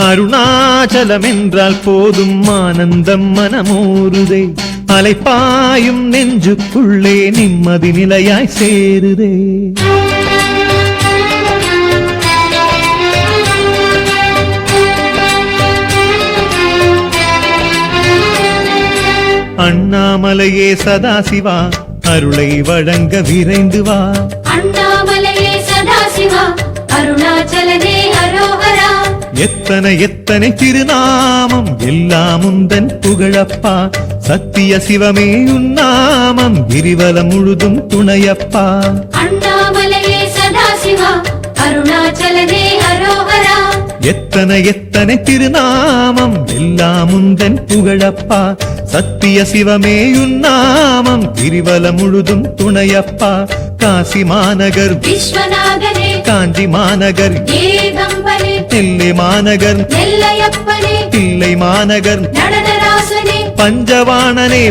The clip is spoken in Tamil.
அருணாச்சலம் என்றால் போதும் ஆனந்தம் மனமோருதே அலைப்பாயும் நெஞ்சுக்குள்ளே நிம்மதி நிலையாய் சேருதே அண்ணாமலையே சதாசிவா அருளை வழங்க விரைந்து வா அண்ணாமலையே சதாசிவா அருணாச்சலனே அரோகரா எத்தனை எத்தனை திருநாமம் எல்லாம் உந்தன் புகழப்பா சத்திய சிவமே உன்னாமம் கிரிவலம் முழுதும் துணையப்பா அண்ணாமலையே சதாசிவா அருணாச்சலனே அரோகரா எத்தனை எத்தனை திருநாமம் எல்லாம் உந்தன் புகழப்பா சத்திய சிவமே உன்னாமம் கிரிவலம் முழுதும் துணையப்பா காசி மாநகர் விஸ்வநாதனே காஞ்சி மாநகர் ஏகம்பனே நெல்லை மாநகர் நெல்லையப்பனே தில்லை மாநகர் நடனராசனே பஞ்சவாணனே